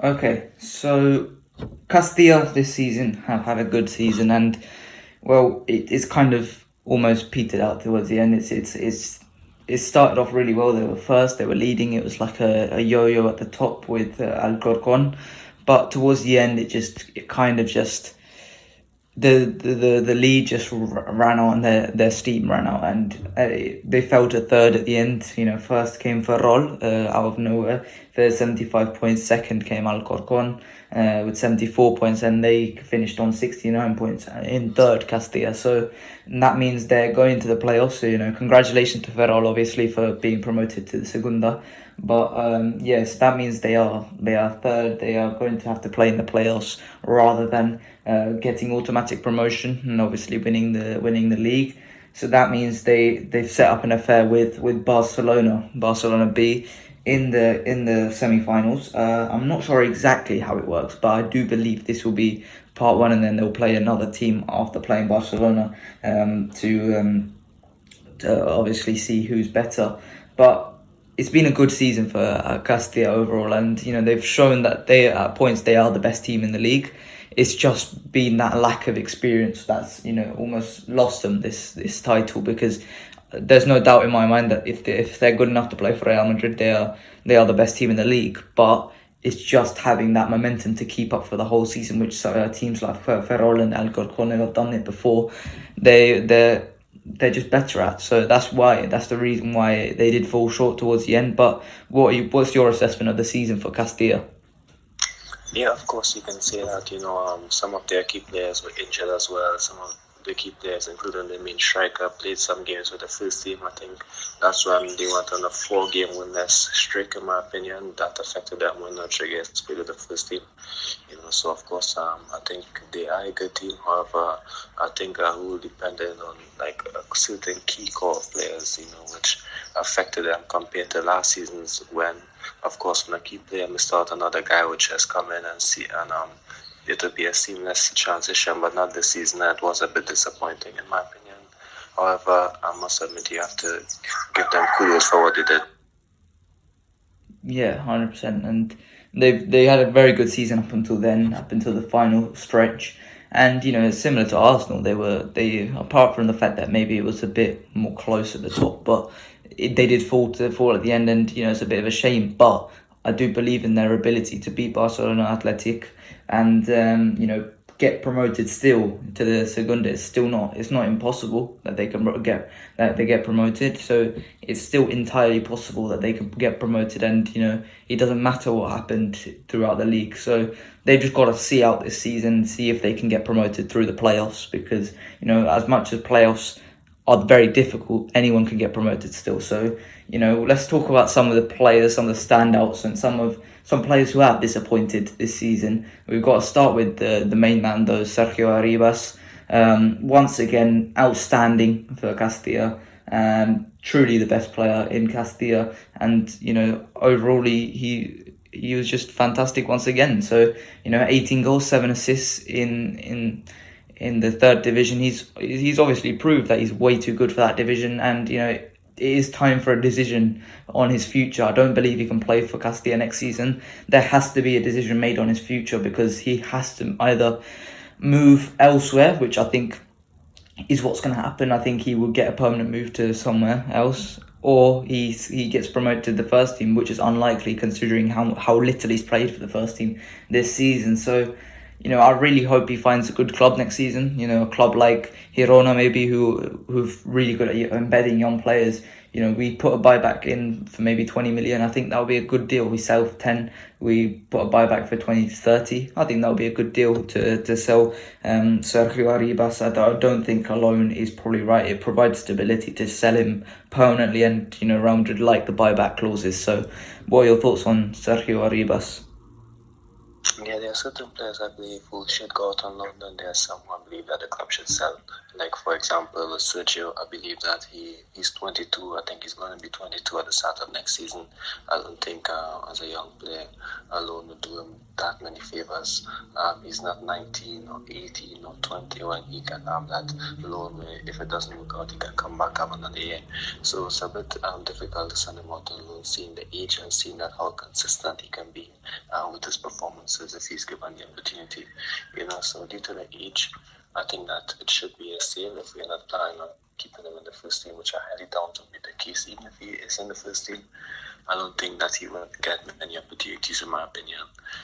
Okay, so Castilla this season have had a good season, and well, it's kind of almost petered out towards the end. It started off really well. They were first, they were leading. It was like a yo-yo at the top with Alcorcon, but towards the end, it kind of just the lead just ran out, and their steam ran out, and they fell to third at the end. First came Ferrol out of nowhere. For 75 points. Second came Alcorcon with 74 points, and they finished on 69 points in third, Castilla. So that means they're going to the playoffs. So congratulations to Ferrol, obviously, for being promoted to the Segunda. But yes, that means they are third. They are going to have to play in the playoffs rather than getting automatic promotion and obviously winning the league. So that means they've set up an affair with Barcelona B in the semi-finals. I'm not sure exactly how it works, but I do believe this will be part one, and then they'll play another team after playing Barcelona to obviously see who's better. But it's been a good season for Castilla overall, and they've shown that at points they are the best team in the league. It's just been that lack of experience that's almost lost them this title, because there's no doubt in my mind that if they're good enough to play for Real Madrid, they are the best team in the league. But it's just having that momentum to keep up for the whole season, which teams like Ferrol and Alcorcon have done it before. They're just better at. So that's the reason why they did fall short towards the end. But what's your assessment of the season for Castilla? Yeah, of course you can say that. Some of their key players were injured as well. Some of the key players, including the main striker, played some games with the first team. I think that's why they went on a 4-game winless streak, in my opinion. That affected them when Rodriguez played with the first team. So of course, I think they are a good team. However, I think who depended on like a certain key core of players, which affected them compared to last season's when, of course, when a key player missed out, another guy would just come in and it would be a seamless transition, but not this season. It was a bit disappointing, in my opinion. However, I must admit you have to give them kudos for what they did. Yeah, 100%. And they had a very good season up until the final stretch. And similar to Arsenal, they apart from the fact that maybe it was a bit more close at the top, but they did fall at the end, and it's a bit of a shame. But I do believe in their ability to beat Barcelona Athletic and get promoted still to the Segunda. It's not impossible that they can get promoted. So it's still entirely possible that they can get promoted, and it doesn't matter what happened throughout the league. So they've just got to see out this season, see if they can get promoted through the playoffs, because as much as playoffs are very difficult, anyone can get promoted still. So let's talk about some of the players, some of the standouts, and some players who have disappointed this season. We've got to start with the main man, though, Sergio Arribas. Once again, outstanding for Castilla. Truly the best player in Castilla, and overall he was just fantastic once again. So 18 goals, 7 assists in the third division. He's obviously proved that he's way too good for that division, and it is time for a decision on his future. I don't believe he can play for Castilla next season. There has to be a decision made on his future, because he has to either move elsewhere, which I think is what's going to happen. I think he will get a permanent move to somewhere else, or he gets promoted to the first team, which is unlikely considering how little he's played for the first team this season. So I really hope he finds a good club next season. A club like Girona, maybe, who've really good at embedding young players. We put a buyback in for maybe 20 million. I think that would be a good deal. We sell for 10. We put a buyback for 20 to 30. I think that would be a good deal to sell Sergio Arribas. I don't think a loan is probably right. It provides stability to sell him permanently, and Real Madrid like the buyback clauses. So what are your thoughts on Sergio Arribas? Yeah, there are certain players I believe who should go out on loan, and there are some who I believe that the club should sell. Like, for example, Sergio, I believe that he's 22. I think he's going to be 22 at the start of next season. I don't think as a young player, a loan would do him that many favors. He's not 19 or 18 or 20 when he can have that loan where if it doesn't work out, he can come back have another year. So it's a bit difficult to send him out on loan, seeing the age and seeing that how consistent he can be with his performances if he's given the opportunity. So due to the age, I think that it should be a sale if we're not planning on keeping him in the first team, which I highly doubt will be the case. Even if he is in the first team, I don't think that he will get many opportunities, in my opinion.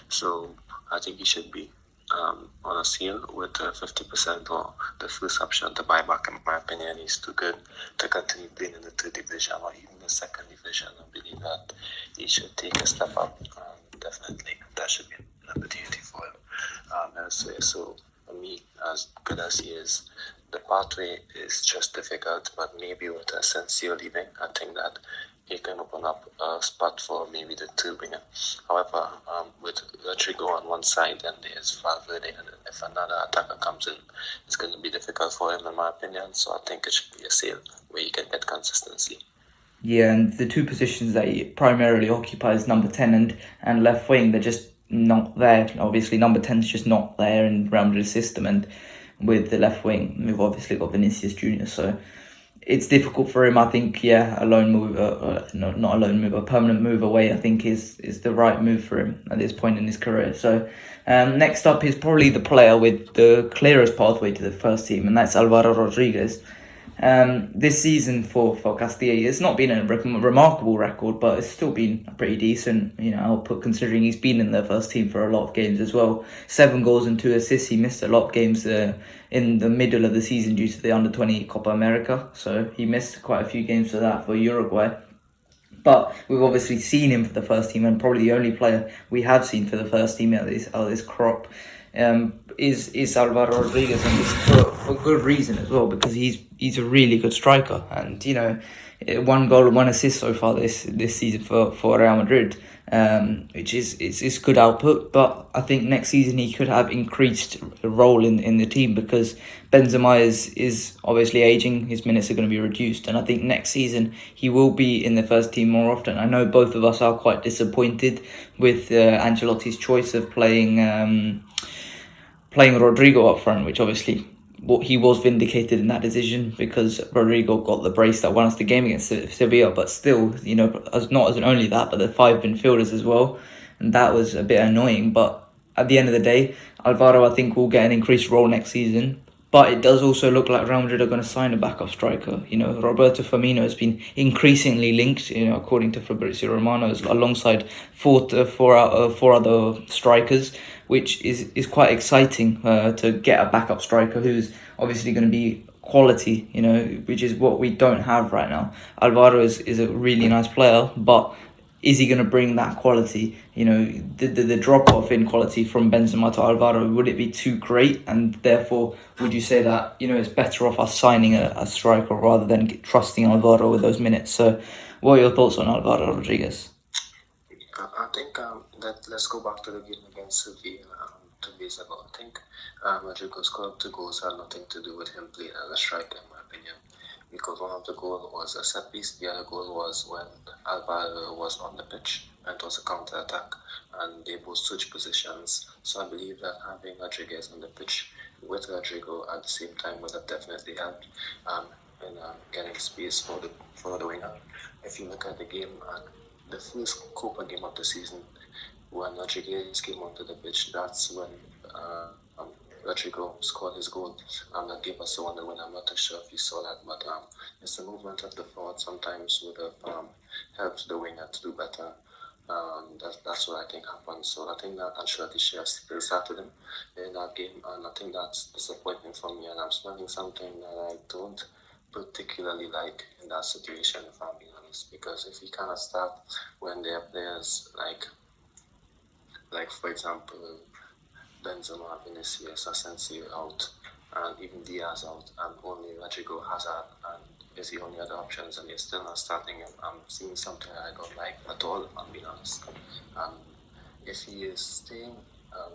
So I think he should be on a sale with 50% or the first option to buy back. In my opinion, he's too good to continue playing in the third division or even the second division. I believe that he should take a step up. Definitely, that should be an opportunity for him. So for me, as good as he is, the pathway is just difficult, but maybe with Asensio leaving, I think that he can open up a spot for maybe the third winger. However, with Rodrigo on one side and there's Valverde, and if another attacker comes in, it's going to be difficult for him, in my opinion. So I think it should be a sale where you can get consistency. Yeah, and the two positions that he primarily occupies, number 10 and left wing, they're just not there. Obviously, number 10 is just not there in Real Madrid's system, and with the left wing, we've obviously got Vinicius Junior, so it's difficult for him. I think, a loan move, not a loan move, a permanent move away, I think is the right move for him at this point in his career. So next up is probably the player with the clearest pathway to the first team, and that's Alvaro Rodriguez. This season for Castilla, it's not been a remarkable record, but it's still been a pretty decent, output considering he's been in the first team for a lot of games as well. 7 goals and 2 assists. He missed a lot of games in the middle of the season due to the under-20 Copa America, so he missed quite a few games for that for Uruguay. But we've obviously seen him for the first team, and probably the only player we have seen for the first team out of this crop is Alvaro Rodriguez, and it's for good reason as well, because he's a really good striker, and 1 goal and 1 assist so far this season for Real Madrid, which is good output. But I think next season he could have increased role in the team, because Benzema is obviously aging, his minutes are going to be reduced, and I think next season he will be in the first team more often. I know both of us are quite disappointed with Ancelotti's choice of playing Rodrigo up front, which obviously he was vindicated in that decision, because Rodrigo got the brace that won us the game against Sevilla. But still, not as only that, but the 5 midfielders as well, and that was a bit annoying. But at the end of the day, Alvaro, I think, will get an increased role next season. But it does also look like Real Madrid are going to sign a backup striker. Roberto Firmino has been increasingly linked, according to Fabrizio Romano, alongside four other strikers, which is quite exciting to get a backup striker who's obviously going to be quality, which is what we don't have right now. Alvaro is a really nice player, but is he going to bring that quality? The drop-off in quality from Benzema to Alvaro, would it be too great? And therefore, would you say that, it's better off us signing a striker rather than trusting Alvaro with those minutes? So what are your thoughts on Alvaro Rodriguez? I think let's go back to the game against Sevilla 2 days ago. I think Rodrigo scored 2 goals had nothing to do with him playing as a striker, in my opinion, because one of the goals was a set piece, the other goal was when Alvaro was on the pitch, and it was a counter attack, and they both switched positions. So I believe that having Rodriguez on the pitch with Rodrigo at the same time would have definitely helped in getting space for the winger. If you look at the game, the first Copa game of the season, when Rodriguez came onto the pitch, that's when Rodrigo scored his goal, and that gave us the 1-0 win. I'm not too sure if you saw that, but it's the movement of the forward sometimes would have helped the winger to do better. That's what I think happened. So I think that Ancelotti should have still started him in that game, and I think that's disappointing for me, and I'm smelling something that I don't particularly like in that situation, if I'm being honest, because if he cannot start when there are players like for example Benzema, Vinicius, Asensio out, and even Diaz out, and only Rodrigo Hazard and is the only other options, and you're still not starting him, I'm seeing something I don't like at all, if I'm being honest. If he is staying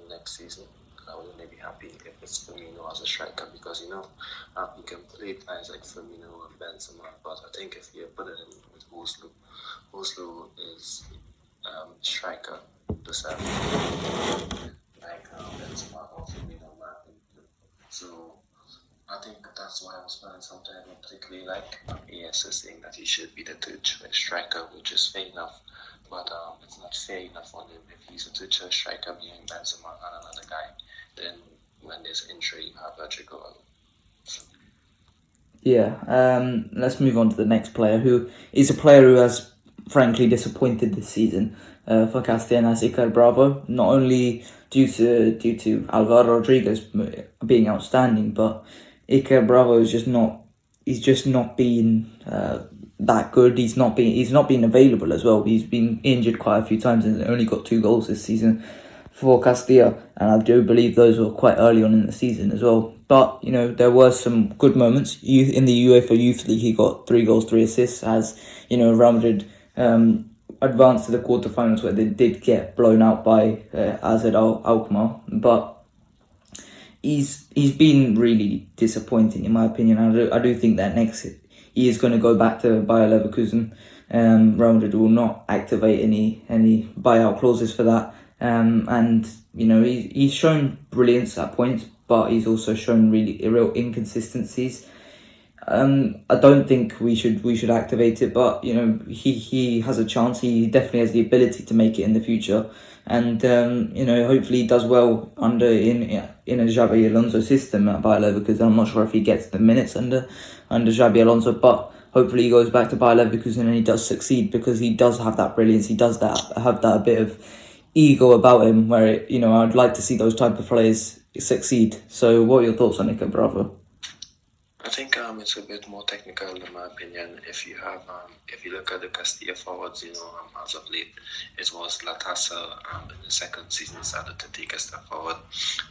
next season. I would only be happy if it's Firmino as a striker because you can play guys like Firmino and Benzema, but I think if you put it in with Oslo is striker the same like Benzema or Firmino, in my opinion. So I think that's why I was spending some time particularly like AS is saying that he should be the third choice striker, which is fair enough. But it's not fair enough on him if he's a third choice striker behind Benzema and another guy. Then when there's injury, you have Rodrigo. Yeah, let's move on to the next player, who is a player who has frankly disappointed this season for Castilla, and that's Iker Bravo. Not only due to Alvaro Rodriguez being outstanding, but Iker Bravo is just not. He's just not been that good. He's not been available as well. He's been injured quite a few times and only got 2 goals this season for Castilla, and I do believe those were quite early on in the season as well. But there were some good moments. In the UEFA Youth League, he got 3 goals, 3 assists. As Real Madrid advanced to the quarterfinals, where they did get blown out by AZ Alkmaar. But he's been really disappointing in my opinion. I do think that next he is going to go back to Bayer Leverkusen. Real Madrid will not activate any buyout clauses for that. And he's shown brilliance at points, but he's also shown real inconsistencies. I don't think we should activate it, but he has a chance. He definitely has the ability to make it in the future, and hopefully he does well in a Xabi Alonso system at Bayer Leverkusen. I'm not sure if he gets the minutes under Xabi Alonso, but hopefully he goes back to Bayer Leverkusen and he does succeed, because he does have that brilliance. He does have that bit of ego about him, where I'd like to see those type of players succeed. So what are your thoughts on Nico Bravo? I think it's a bit more technical in my opinion. If you look at the Castilla forwards, as of late, it was Latasa in the second season started to take a step forward.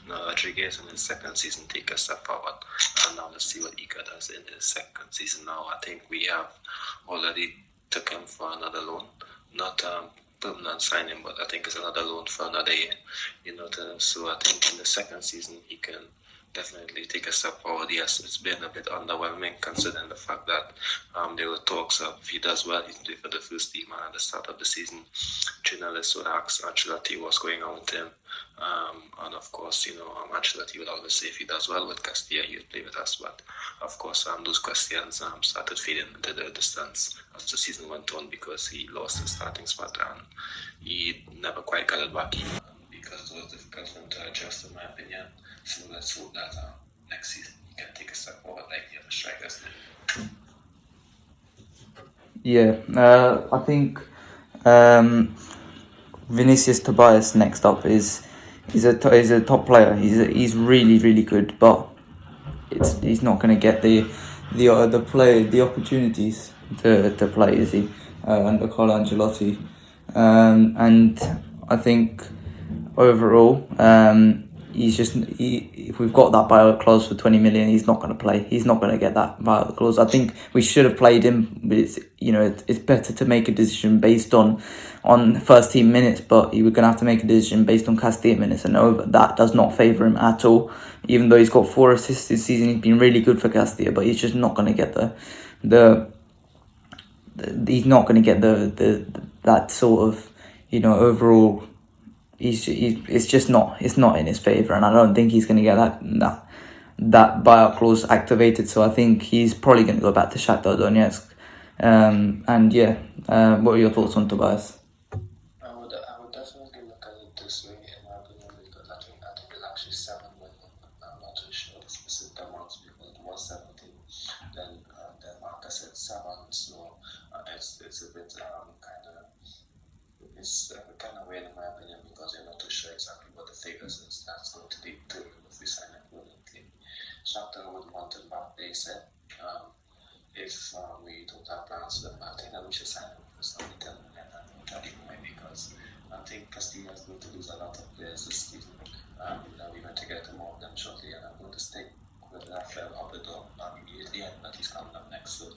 Now Rodriguez in his second season take a step forward, and now let's see what Iker does in his second season. Now I think we have already took him for another loan, not permanent signing, but I think it's another loan for another year. So I think in the second season he can definitely take a step forward. Yes, it's been a bit underwhelming considering the fact that there were talks of if he does well, he can do for the first team, and at the start of the season, journalists would ask Ancelotti what's going on with him. And of course, Ancelotti would always say if he does well with Castilla, he would play with us. But of course, those questions started fading into the distance as the season went on, because he lost his starting spot and he never quite got it back because it was difficult for him to adjust, in my opinion. So let's hope that next season he can take a step forward like the other strikers did. Yeah, I think Vinicius Tobias next up is a top player. He's really good, but he's not going to get the opportunities to play, is he? Under Carlo Ancelotti, and I think overall, if we've got that buyout clause for 20 million, he's not going to play. He's not going to get that buyout clause. I think we should have played him, but it's better to make a decision based on first team minutes. But you were going to have to make a decision based on Castilla minutes, and that does not favour him at all. Even though he's got 4 assists this season, he's been really good for Castilla, but he's just not going to get he's not going to get that sort of overall. It's not in his favour, and I don't think he's going to get that buyout clause activated. So I think he's probably going to go back to Shakhtar Donetsk. What are your thoughts on Tobias? I would definitely look at it this way, in my opinion, because I think it's actually 7 million. I'm not too sure the specific amounts, because it was 17. Then Marcus said 7, so it's a bit kind of weird in my opinion, because you're not too sure exactly what the figures is. That's going to be determined if we sign it permanently. Shakhtar would want him back, they said. If we don't have plans for them, I think that we should sign him for something 10 million. I think that even way, because I think Castilla is going to lose a lot of players this season. We're going to get more of them shortly, and I'm going to stick with Rafael Obrador immediately, but he's coming up next. So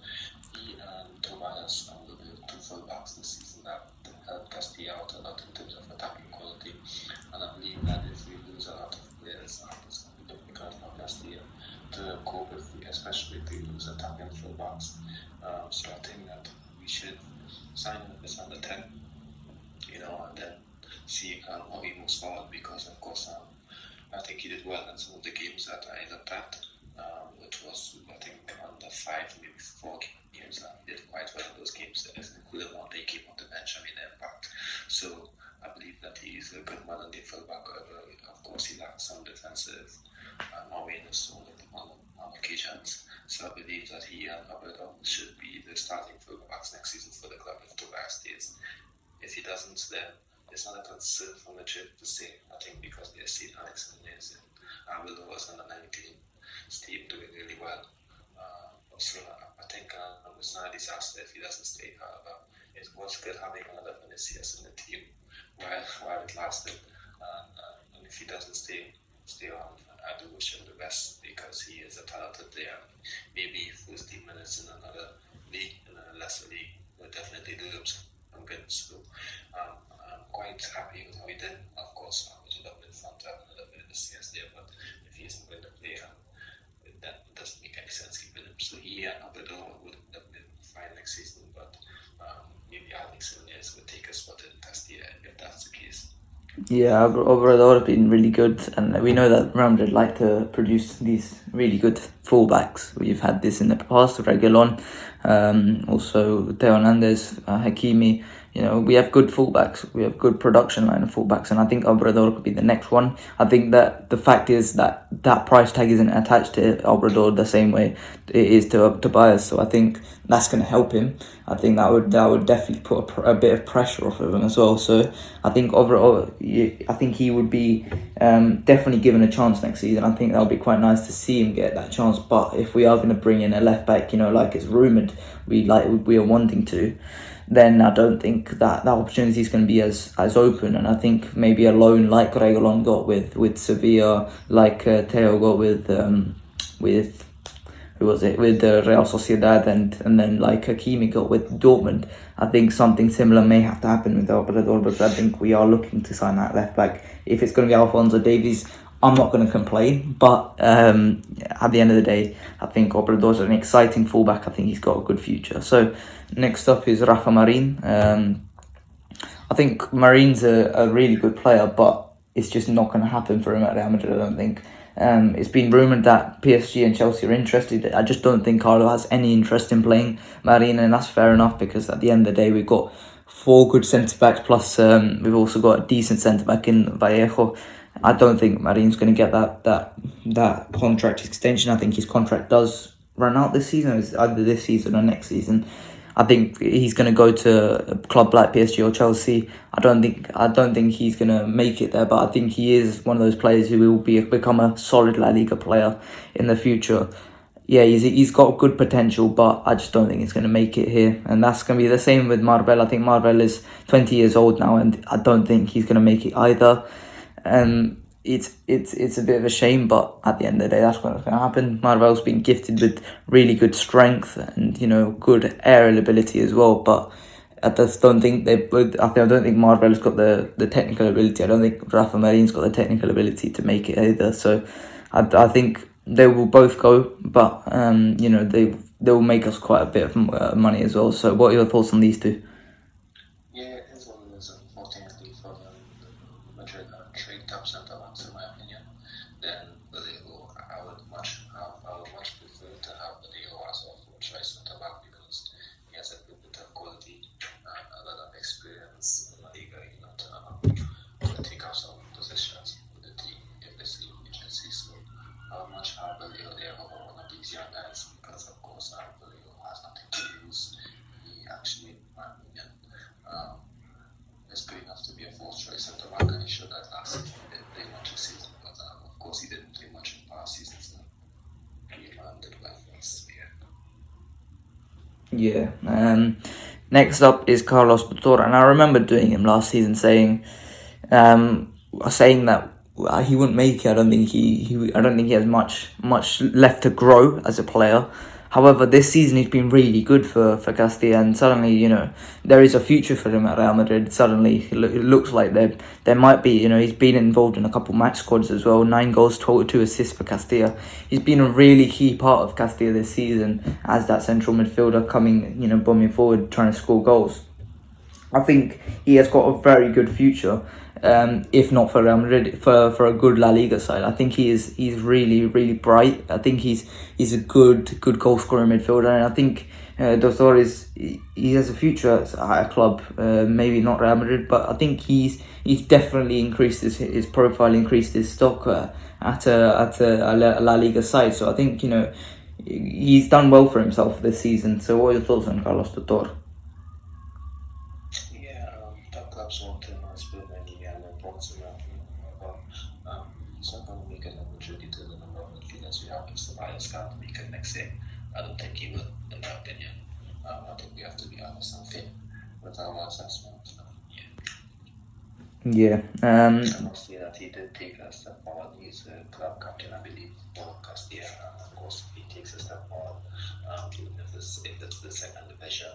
he and Tobias will be 2 full backs this season. That help Castilla out a lot in terms of attacking quality. And I believe that if we lose a lot of players, it's going to be difficult for Castilla to cope with, especially if we lose attacking fullbacks. So I think that we should sign him as under 10, and then see how he moves forward, because of course I think he did well in some of the games that I looked at, which was, I think, under 5, maybe 4 games. He did quite well in those games, including one they came on the bench, impact. So I believe that he's a good man on the fullback. Of course, he lacks some defensive awareness on occasions. So I believe that he and Alberto should be the starting fullbacks next season for the club if Tobias stays. If he doesn't, then it's not a concern for Madrid to stay. I think because they've seen Alex Nunez and Alvaro was under 19 team doing really well. So I think it's not a disaster if he doesn't stay. However, it was good having another Vinicius in the team while it lasted. And if he doesn't stay on, I do wish him the best, because he is a talented player. Maybe first 10 minutes in another league, in a lesser league, will definitely do him some good. So I'm quite happy with how he did. Of course, I would have been fun to have another Vinicius there, but if he isn't going to play, that doesn't make any sense keeping him. So he and Abedor would have been fine next season, but maybe Alex Nunez would take a spot in Castilla if that's the case. Yeah, Obrador have been really good, and we know that Real Madrid like to produce these really good fullbacks. We've had this in the past, Reguilon, also Theo Hernandez, Hakimi. We have good fullbacks. We have good production line of fullbacks, and I think Obrador could be the next one. I think that the fact is that price tag isn't attached to Obrador the same way it is to Tobias, so I think that's going to help him. I think that would definitely put a bit of pressure off of him as well. So I think overall, I think he would be definitely given a chance next season. I think that would be quite nice to see him get that chance. But if we are going to bring in a left back, like it's rumoured we are wanting to, then I don't think that opportunity is going to be as open. And I think maybe a loan like Reguilon got with Sevilla, like Theo got with who was it, with Real Sociedad, and then like Hakimi got with Dortmund. I think something similar may have to happen with Obrador, because I think we are looking to sign that left back. If it's going to be Alphonso Davies, I'm not going to complain, but at the end of the day, I think Obrador's an exciting fullback. I think he's got a good future. So next up is Rafa Marin. I think Marin's a really good player, but it's just not going to happen for him at Real Madrid, I don't think. It's been rumoured that PSG and Chelsea are interested. I just don't think Carlo has any interest in playing Marin, and that's fair enough, because at the end of the day, we've got 4 good centre-backs, plus we've also got a decent centre-back in Vallejo. I don't think Marin's going to get that contract extension. I think his contract does run out this season. It's either this season or next season. I think he's going to go to a club like PSG or Chelsea. I don't think he's going to make it there, but I think he is one of those players who will become a solid La Liga player in the future. Yeah, he's got good potential, but I just don't think he's going to make it here. And that's going to be the same with Marvel. I think Marvel is 20 years old now, and I don't think he's going to make it either. It's a bit of a shame, but at the end of the day, that's what's going to happen. Marvel's been gifted with really good strength and good aerial ability as well. But I just don't think I don't think Marvel's got the technical ability. I don't think Rafa Marin's got the technical ability to make it either. So I think they will both go, but they will make us quite a bit of money as well. So what are your thoughts on these two? Yeah, it is one of those, unfortunately, for Madrid trade top centre backs, in my opinion. Then Vallejo, I would much prefer to have Vallejo as a full choice centre back, because he has a good bit of quality, a lot of experience in La Liga, to take up some positions with the team if this league agency. So I would much have Vallejo there over one of these young guys, because of course Vallejo has nothing to lose. He actually, in my opinion, is good enough to be a fourth choice centre back, and he showed that last season. He didn't play much this season, but of course he didn't play much in past seasons. So he landed well this year. Yeah. Next up is Carlos Dotor, and I remember doing him last season saying that he wouldn't make it. I don't think he has much left to grow as a player. However, this season he's been really good for Castilla, and suddenly, there is a future for him at Real Madrid. Suddenly, it looks like there might be, he's been involved in a couple match squads as well. 9 goals, 2 assists for Castilla. He's been a really key part of Castilla this season as that central midfielder coming, bombing forward, trying to score goals. I think he has got a very good future. If not for Real Madrid, for a good La Liga side. I think he's really, really bright. I think he's a good goal scoring midfielder, and I think Dotor he has a future at a club. Maybe not Real Madrid, but I think he's definitely increased his profile, increased his stock at a La Liga side. So I think he's done well for himself this season. So what are your thoughts on Carlos Dotor? Top clubs want him as permanently and approximately about someone we can opportunity to the number of midfielders we have to Tobias can't make it next year. I don't think he will, in my opinion. I think we have to be honest and fair with our assessment. Yeah. I must say that he did take a step forward. He's a club captain, I believe, for Castilla, and of course, if he takes a step forward, even if it's the second division,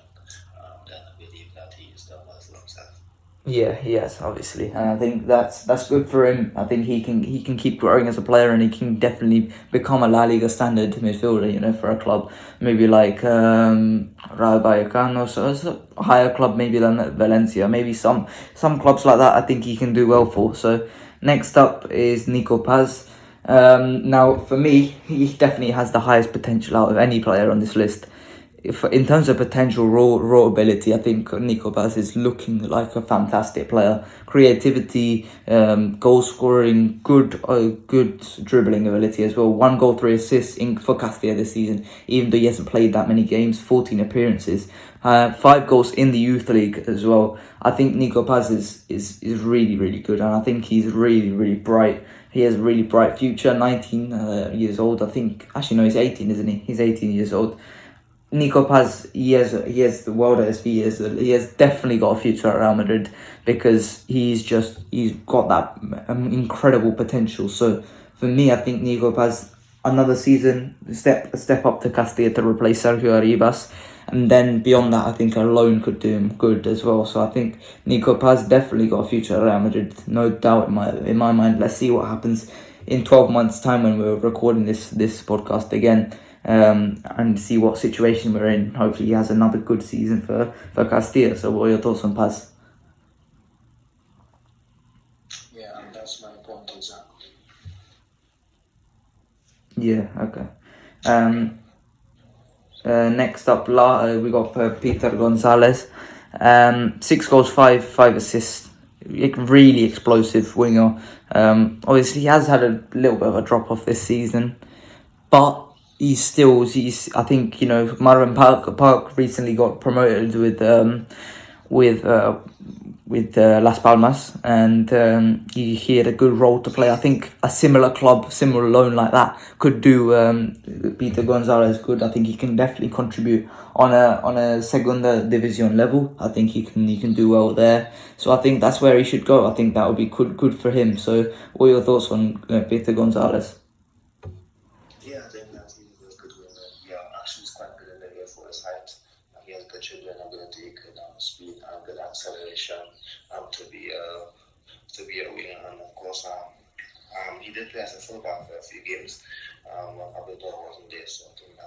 then I believe that he is done well for himself. Yeah, yes, obviously, and I think that's good for him. I think he can keep growing as a player, and he can definitely become a La Liga standard midfielder. For a club maybe like Rayo Vallecano, so it's a higher club maybe than Valencia, maybe some clubs like that. I think he can do well for. So next up is Nico Paz. Now for me, he definitely has the highest potential out of any player on this list. In terms of potential raw ability, I think Nico Paz is looking like a fantastic player. Creativity, goal scoring, good dribbling ability as well. 1 goal, 3 assists for Castilla this season, even though he hasn't played that many games, 14 appearances. 5 goals in the youth league as well. I think Nico Paz is really, really good, and I think he's really, really bright. He has a really bright future. 19 years old, I think. Actually, no, he's 18, isn't he? He's 18 years old. Nico Paz, he has the world at his feet. He has definitely got a future at Real Madrid because he's got that incredible potential. So for me, I think Nico Paz, another season, step up to Castilla to replace Sergio Arribas, and then beyond that, I think a loan could do him good as well. So I think Nico Paz definitely got a future at Real Madrid, no doubt in my mind. Let's see what happens in 12 months' time when we're recording this podcast again. And see what situation we're in. Hopefully he has another good season for Castilla. So what are your thoughts on Paz? Yeah, and that's my point exactly. Yeah, okay. Next up, we got Peter Gonzalez. 6 goals, 5 assists. Really explosive winger. Obviously he has had a little bit of a drop off this season, but I think Marvin Park recently got promoted with Las Palmas, and he had a good role to play. I think a similar loan like that could do Peter Gonzalez good. I think he can definitely contribute on a Segunda Division level. I think he can do well there. So I think that's where he should go. I think that would be good for him. So what are your thoughts on Peter Gonzalez? Yeah, I think that he was good with it. Yeah, actually he's quite good in the air for his height. He has good dribbling ability, good speed, and good acceleration to be a winger. And of course, he did play as a fullback for a few games when Dotor wasn't there. So I think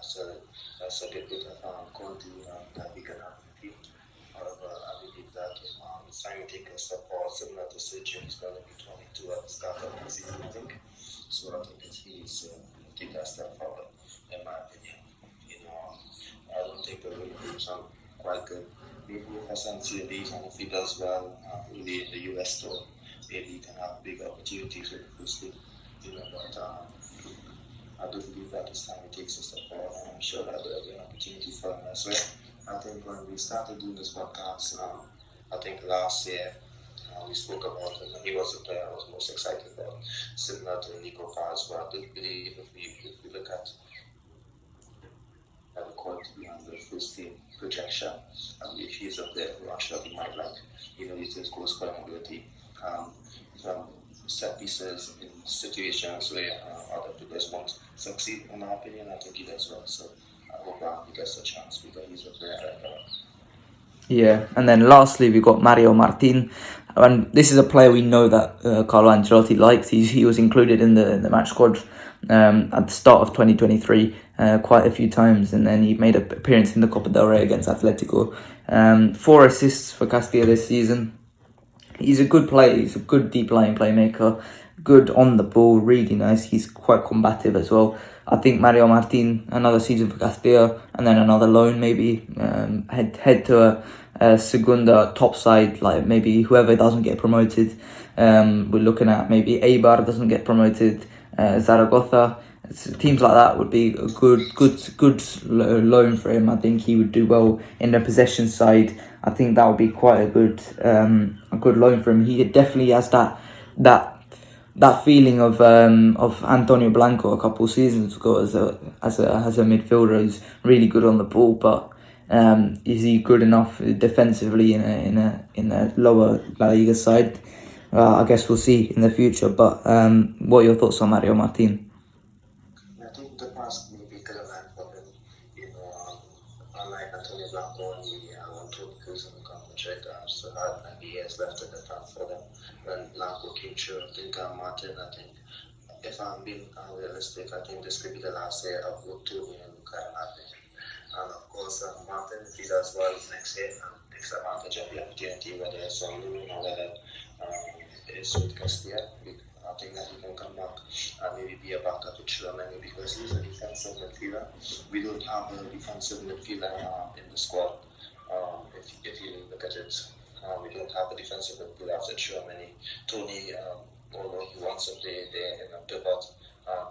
that's a good bit of quality that he can have in the team. However, I believe that Simon take a step forward, similar to Sergio. He's going to be 22 at the start of the season, I think. So I think that he's take that step forward, in my opinion. I don't think they're going to do some quite good. Maybe if Asensio leaves and if he does well in the US tour, maybe he can have big opportunities with the first team. But I do believe that this time he takes a step forward, and I'm sure that there'll be an opportunity for him as well. I think when we started doing this podcast, I think last year, we spoke about him, and he was the player I was most excited about, similar to Nico Paz. But I do believe if we look at the quality and the first team projection, I believe he's up there who actually might like, use his goal scoring ability, from set pieces in situations where other players won't succeed. In my opinion, I think he does well. So I hope gets a chance because he's a player right now. Yeah, and then lastly we got Mario Martin, and this is a player we know that Carlo Ancelotti likes. He was included in the match squad at the start of 2023 quite a few times, and then he made an appearance in the Copa del Rey against Atletico. 4 assists for Castilla this season. He's a good player. He's a good deep lying playmaker. Good on the ball, really nice. He's quite combative as well. I think Mario Martin, another season for Castilla, and then another loan maybe. Head to a Segunda top side, like maybe whoever doesn't get promoted. We're looking at maybe Eibar doesn't get promoted. Zaragoza. Teams like that would be a good loan for him. I think he would do well in the possession side. I think that would be quite a good loan for him. He definitely has that feeling of Antonio Blanco a couple of seasons ago as a midfielder. He's really good on the ball, but is he good enough defensively in a lower La Liga side? I guess we'll see in the future. But what are your thoughts on Mario Martin? I think the past maybe could have had for him, unlike Antonio Blanco, he won 2 goals in the Conference League, so had 90 years left in the tank for them. When Blanco came through, I think Martin, if I'm being realistic, I think this could be the last year of World Tour and Martin. And of course, Martin, if he does well next year, takes advantage of the opportunity, whether it's on loan or whether it's with Castilla. I think that he can come back and maybe be a backup with Chouameni because he's a defensive midfielder. We don't have a defensive midfielder in the squad. If you look at it, we don't have a defensive midfielder after Chouameni. Tony, although he wants to play there in a pivot,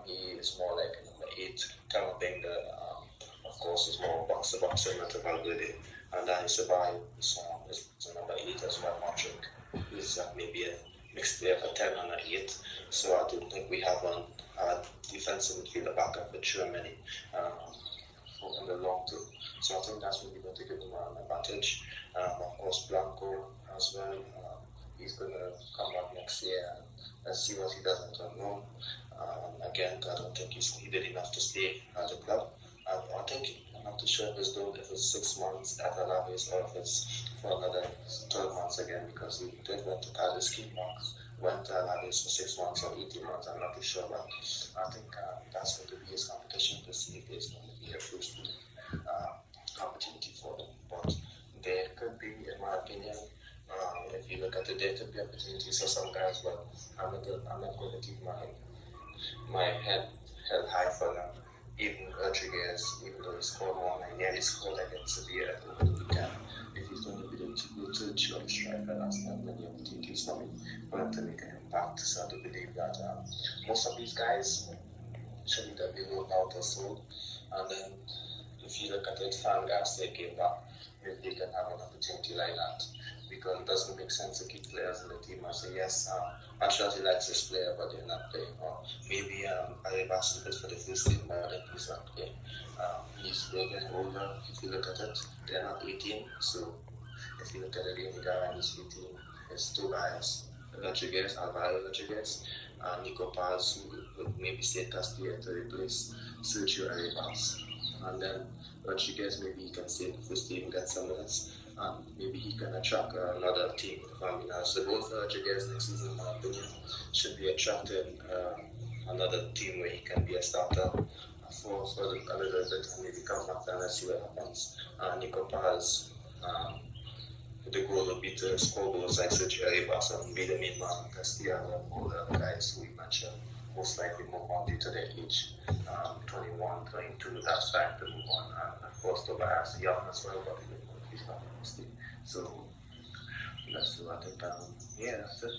he is more like number 8, kind of being the, of course, is more box-to-box in the Valverde. And then Ceballos is number 8 as well. Modric is maybe a mixed player for 10 and an 8. So I don't think we have a defensive midfielder backup with Chouameni in the long term. So I think that's really going to give him an advantage. Of course, Blanco as well. He's going to come back next year and let's see what he does in turn loan. Again, I don't think he did enough to stay at the club. I think I'm not too sure if it's 6 months at Alaves or if it's for another 12 months again because he did went to Paris went to Alaves for 6 months or 18 months, I'm not too sure, but I think that's going to be his competition to see if there's going to be a first opportunity for them. But there could be, in my opinion, if you look at it, there could be opportunities for some guys, but I'm not going to keep my head held high for them. Even Rodriguez, even though he scored one and nearly scored against Sevilla over the weekend, if he's going to be the third choice striker, that's not many opportunities for him to make an impact. So I do believe that most of these guys should either be rolled out or sold. And then if you look at it, Fangas, they came back, maybe they can have an opportunity like that. Because it doesn't make sense to keep players in the team and say, yes, Ancelotti likes this player, but they're not playing. Or maybe Arribas is good for the first team, but then he's not playing. They're getting older. If you look at it, they're not 18. So if you look at it, the only guy in this 18 is Tobias, Alvaro Rodriguez, and Nico Paz, who would maybe stay at Castilla to replace Sergio Arribas. And then Rodriguez, maybe he can stay in the first team, get some minutes. Maybe he can attract another team. So both Rodriguez next season, in my opinion, should be attracting another team where he can be a starter for a little bit and maybe come back and let's see what happens. Nico Paz, the goal would be to score goals like Sergio Arribas and be the main man in Castilla and all the other guys who we mentioned most likely move on due to their age. 21, 22, that's time to move on. And of course, Tobias young as well, but he's not going to stay. So that's what I think. That's it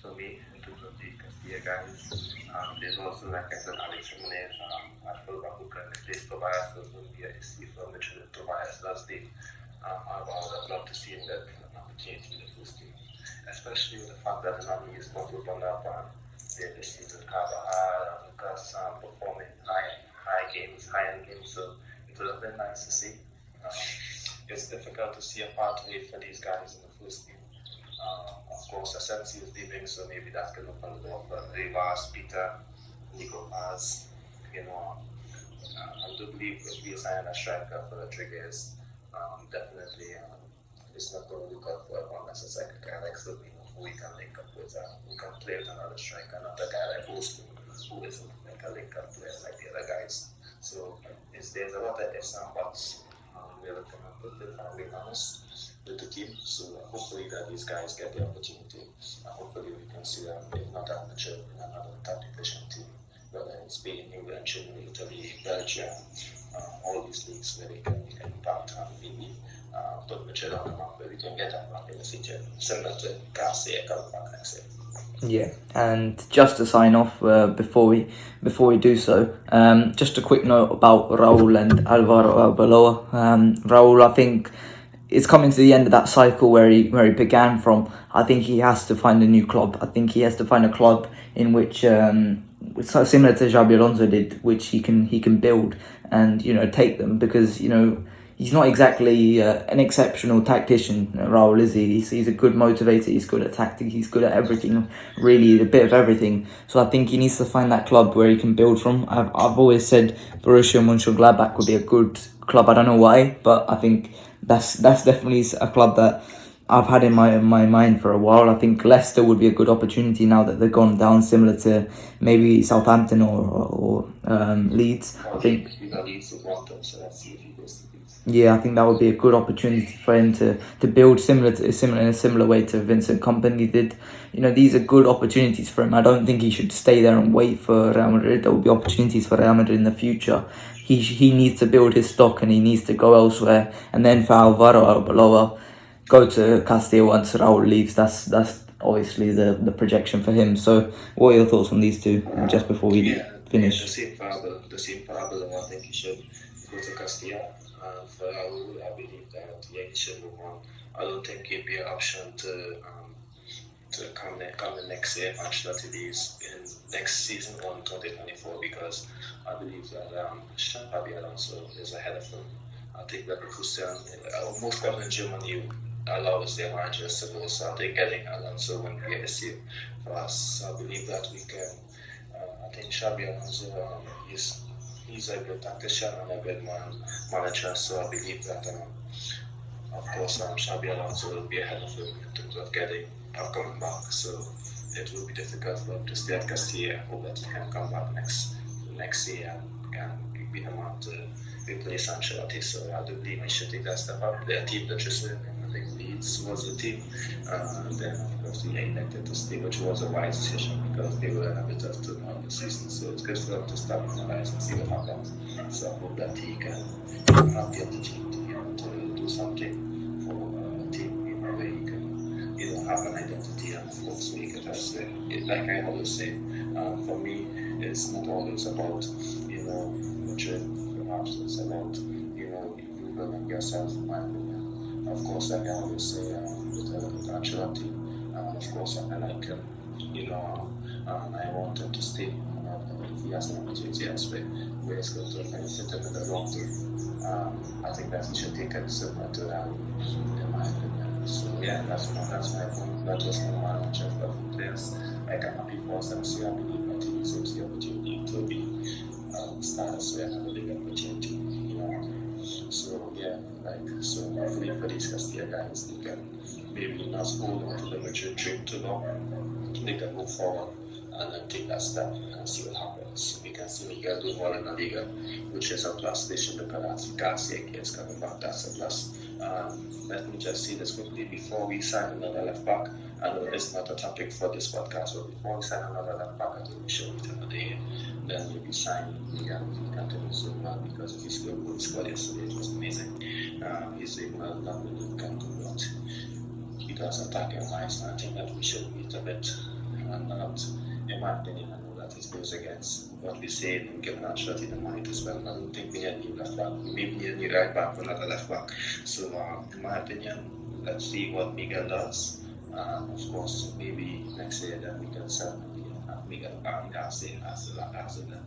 for me in terms of the Castilla guys. There's also, like I said, Alex Jimenez at fullback who can replace Tobias. There's going to be a issue for which Tobias does leave. I'd love to see him get an opportunity in the first team, especially with the fact that the Nani is going to open up this season. Carvajal and Lucas performing high-end games, so it would have been nice to see. It's difficult to see a pathway for these guys in the first team. Of course, Asensi is leaving, so maybe that can open the door for Rivas, Peter, Nico Paz, I do believe if we sign a striker for Rodriguez, definitely it's not going to look up for unless it's like a guy like Firmino who we can link up with, who can play with another striker, not a guy like Oscar who isn't like a link up player like the other guys. So there's a lot of ifs and buts. We're looking at it, if I'm being honest, with the team. So hopefully that these guys get the opportunity. Hopefully we can see them, if not that much, in another top division team, whether in Spain, England, Germany, Italy, Belgium, all these leagues where they can impact and maybe put Madrid on the map where we can get that back in the future, similar to Castilla coming back next year. Yeah, and just to sign off before we do so, just a quick note about Raul and Alvaro Backup. Raul, I think, is coming to the end of that cycle where he began from. I think he has to find a new club. I think he has to find a club in which, similar to Xabi Alonso did, which he can build and take them, because he's not exactly an exceptional tactician, Raul, is he? He's a good motivator, he's good at tactics, he's good at everything, really, a bit of everything. So I think he needs to find that club where he can build from. I've always said Borussia Mönchengladbach would be a good club. I don't know why, but I think that's definitely a club that I've had in my mind for a while. I think Leicester would be a good opportunity now that they've gone down, similar to maybe Southampton or Leeds. I think. Yeah, I think that would be a good opportunity for him to build in a similar way to Vincent Kompany did. These are good opportunities for him. I don't think he should stay there and wait for Real Madrid. There will be opportunities for Real Madrid in the future. He needs to build his stock and he needs to go elsewhere. And then for Alvaro Backup, go to Castilla once Raul leaves. That's obviously the projection for him. So, what are your thoughts on these two just before we finish? The same parable. I think he should go to Castilla. For Raul, I believe that he should move on. I don't think it'd be an option to come the next year if Ancelotti leaves in next season on 2024, because I believe that Xabi Alonso is ahead of him. I think that most clubs in Germany allows their managers to go, so they're getting Alonso when we see for us. I believe that we can. I think Xabi Alonso he's a good tactician and a good manager, so I believe that of course Xabi Alonso will be ahead of him in terms of coming back. So it will be difficult for him to stay at Castilla. I hope that he can come back next year and can be the man to replace Ancelotti. So I do believe he should take that step up. The team that just went, I think Leeds was the team. Then of course he elected to stay, which was a wise decision because they were in a bit of turmoil this season. So it's good for him to stabilize and see what happens. So I hope that he can have the opportunity to do something for a team, where he can have an identity and of course make it as like I always say, for me it's not always about Madrid. Perhaps it's about improving yourself, in my opinion. Of course, like I always say, with Ancelotti, of course I like him, I want him to stay. If he has an opportunity elsewhere where it's going to benefit him in the long term, I think that he should take it similar to that, in my opinion. So yeah, that's my point. Not just for manager, but for players. Like I'm happy for us, and I believe that he deserves the opportunity to be stars where have a big opportunity, So yeah, so hopefully for these Castilla guys, they can maybe not hold on to the Madrid trip too long. They can move forward and then take that step and see what happens. We can see Miguel doing well in the Liga, which is a plus. They should look at that. Garcia is coming back, that's a plus. Let me just see this quickly before we sign another left back. I know it's not a topic for this podcast, but before we sign another left back, I think we should wait another day. Then maybe sign Miguel if he continues doing well, because if he scored what he scored yesterday, it was amazing. He's doing well, not really can convert. He does attack and wise, and I think that we should wait a bit and not, in my opinion, I know that it goes against what we say and giving Ancelotti the money to spend. I don't think we need a new left back. We maybe need a new right back, but not a left back. So, in my opinion, let's see what Miguel does. Of course, maybe next year then we can sell him and make a same as the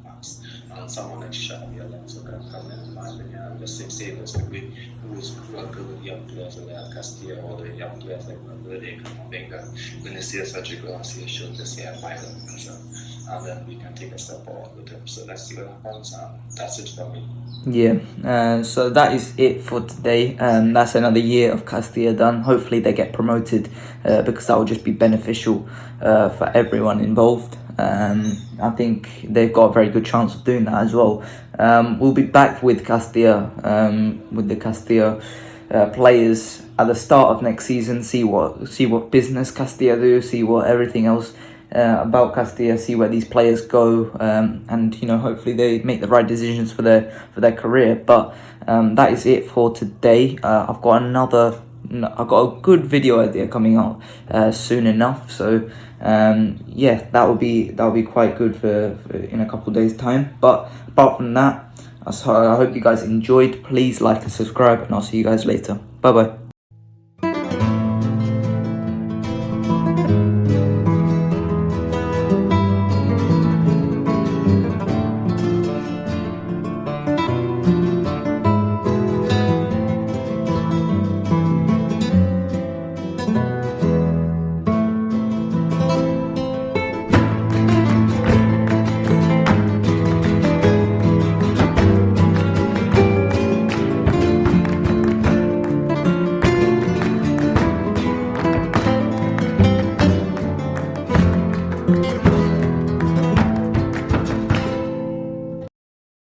past. And someone like Xavi Alonso can come in my opinion. And the same as who is good with young players like Castilla or the young players like Valverde, Camavinga, Vinicius, Arribas showed the same violence. And then we can take a step forward with him. So let's see what happens. That's it for me. Yeah, so that is it for today. That's another year of Castilla done. Hopefully they get promoted because that will just be beneficial for everyone involved. I think they've got a very good chance of doing that as well. We'll be back with Castilla, with the Castilla players at the start of next season. See what business Castilla do. See what everything else about Castilla. See where these players go, and hopefully they make the right decisions for their career. But that is it for today. I've got a good video idea coming out soon enough. So yeah, that will be quite good for in a couple of days' time. But apart from that, I hope you guys enjoyed. Please like and subscribe, and I'll see you guys later. Bye bye.